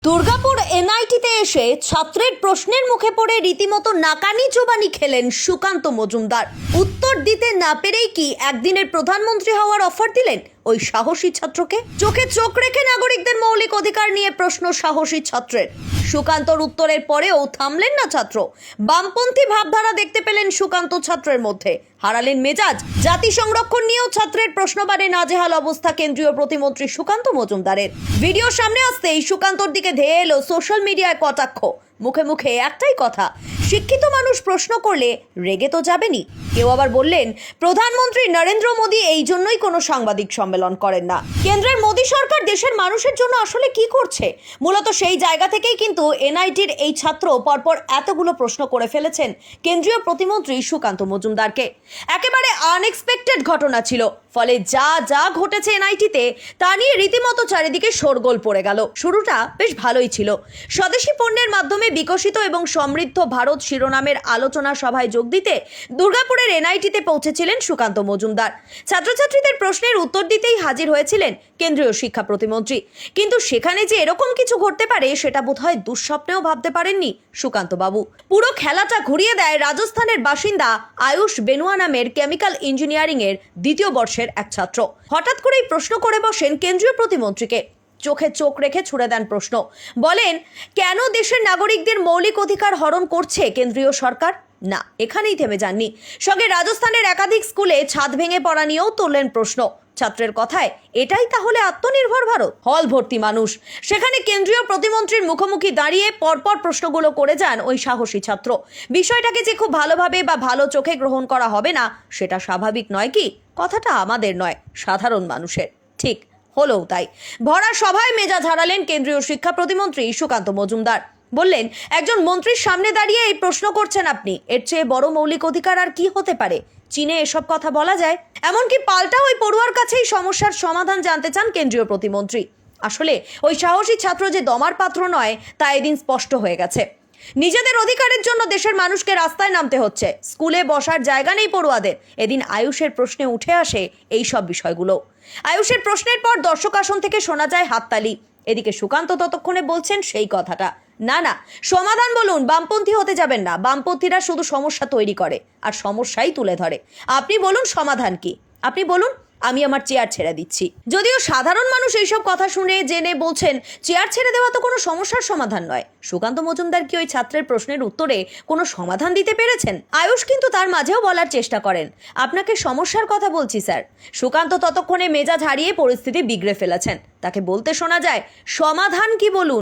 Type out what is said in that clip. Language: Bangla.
দুর্গাপুর এনআইটিতে এসে ছাত্রের প্রশ্নের মুখে পড়ে রীতিমতো নাকানি চোবানি খেলেন সুকান্ত মজুমদার। উত্তর দিতে না পেরেই কি একদিনের প্রধানমন্ত্রী হওয়ার অফার দিলেন ওই সাহসী ছাত্রকে? চোখে চোখ রেখে নাগরিকদের মৌলিক অধিকার নিয়ে প্রশ্ন সাহসী ছাত্রের। সুকান্তর উত্তরের পরেও থামলেন না ছাত্র। বামপন্থী ভাবধারা দেখতে পেলেন সুকান্ত ছাত্রের মধ্যে, হারালেন মেজাজ। জাতি সংরক্ষণ নিয়েও ছাত্রের প্রশ্নবাণে নাজেহাল অবস্থা কেন্দ্রীয় প্রতিমন্ত্রী সুকান্ত মজুমদারের। ভিডিও সামনে আসতেই সুকান্তর দিকে ধেয়ে এলো সোশ্যাল মিডিয়ায় কটাক্ষ। মুখে মুখে একটাই কথা, শিক্ষিত মানুষ প্রশ্ন করলে রেগে তো যাবেনি। কেউ আবার বললেন, প্রধানমন্ত্রী নরেন্দ্র মোদী এই জন্যই কোনো সাংবাদিক সম্মেলন করেন না। কেন্দ্রের মোদী সরকার দেশের মানুষের জন্য আসলে কি করছে? মূলত সেই জায়গা থেকেই কিন্তু এনআইটির এই ছাত্র পরপর এতগুলো প্রশ্ন করে ফেলেছেন কেন্দ্রীয় প্রতিমন্ত্রী সুকান্ত মজুমদারকে। একেবারে আনএক্সপেক্টেড ঘটনা ছিল, ফলে যা যা ঘটেছে এনআইটিতে তা নিয়ে রীতিমতো চারিদিকে শোরগোল পড়ে গেল। শুরুটা বেশ ভালোই ছিল। স্বদেশি পণ্যের মাধ্যমে বিকশিত এবং সমৃদ্ধ ভারত শিরোনামের আলোচনা সভায় যোগ দিতে দুর্গাপুরের এনআইটিতে পৌঁছেছিলেন সুকান্ত মজুমদার। ছাত্রছাত্রীদের প্রশ্নের উত্তর দিতেই হাজির হয়েছিলেন কেন্দ্রীয় শিক্ষা প্রতিমন্ত্রী। কিন্তু সেখানে যে এরকম কিছু ঘটতে পারে সেটা বোধহয় দুঃস্বপ্নেও ভাবতে পারেননি সুকান্ত বাবু। পুরো খেলাটা ঘুরিয়ে দেয় রাজস্থানের বাসিন্দা আয়ুষ বেনুয়া নামের কেমিক্যাল ইঞ্জিনিয়ারিং এর দ্বিতীয় বর্ষের এক ছাত্র। হঠাৎ করেই প্রশ্ন করে বসেন কেন্দ্রীয় প্রতিমন্ত্রীকে। চোখে চোখ রেখে ছুড়ে দেন প্রশ্ন। বলেন, কেন দেশের নাগরিকদের মৌলিক অধিকার হরণ করছে কেন্দ্রীয় সরকার? না, এখানেই থেমে যাননি। সঙ্গে রাজস্থানের একাধিক স্কুলে ছাদ ভেঙে পড়া নিয়েও তুললেন প্রশ্ন। ছাত্রের কথায়, এটাই তাহলে আত্মনির্ভর ভারত? হল ভর্তি মানুষ। সেখানে কেন্দ্রীয় প্রতিমন্ত্রীর মুখোমুখি দাঁড়িয়ে পরপর প্রশ্নগুলো করে যান ওই সাহসী ছাত্র। বিষয়টাকে যে খুব ভালোভাবে বা ভালো চোখে গ্রহণ করা হবে না সেটা স্বাভাবিক নয় কি? কথাটা আমাদের নয়, সাধারণ মানুষের। ঠিক হলোও তাই। ভরা সভায় মেজাজ হারালেন কেন্দ্রীয় শিক্ষা প্রতিমন্ত্রী সুকান্ত মজুমদার। বললেন, একজন মন্ত্রীর সামনে দাঁড়িয়ে এই প্রশ্ন করছেন আপনি, এর চেয়ে বড় মৌলিক অধিকার আর কি হতে পারে? চীনে এসব কথা বলা যায়? এমনকি পাল্টা ওই পড়ুয়ার কাছেই সমস্যার সমাধান জানতে চান কেন্দ্রীয় প্রতিমন্ত্রী। আসলে ওই সাহসী ছাত্র যে দমার পাত্র নয় তা এদিন স্পষ্ট হয়ে গেছে। নিজেদের অধিকারের জন্য দেশের মানুষকে রাস্তায় নামতে হচ্ছে। স্কুলে বসার জায়গা নেই পড়ুয়াদের। এদিন আয়ুষের প্রশ্নে উঠে আসে এই সব বিষয়গুলো। আয়ুষের প্রশ্নের পর দর্শক আসন থেকে শোনা যায় হাততালি। এদিকে সুকান্ত ততক্ষণে বলছেন সেই কথাটা, না না, সমাধান বলুন, বামপন্থী হতে যাবেন না। বামপন্থীরা শুধু সমস্যা তৈরি করে আর সমস্যাই তুলে ধরে। আপনি বলুন সমাধান কি? আপনি বলুন, আমি আমার চেয়ার ছেড়ে দিচ্ছি। যদিও সাধারণ মানুষ এইসব কথা শুনে জেনে বলছেন, চেয়ার ছেড়ে দেওয়া তো কোনো সমস্যার সমাধান নয়। সুকান্ত মজুমদার কি ওই ছাত্রের প্রশ্নের উত্তরে কোনো সমাধান দিতে পেরেছেন? আয়ুষ কিন্তু তার মাঝেও বলার চেষ্টা করেন, আপনাকে সমস্যার কথা বলছি স্যার। সুকান্ত ততক্ষণে মেজাজ হারিয়ে পরিস্থিতি বিগড়ে ফেলেছেন। তাকে বলতে শোনা যায়, সমাধান কি বলুন।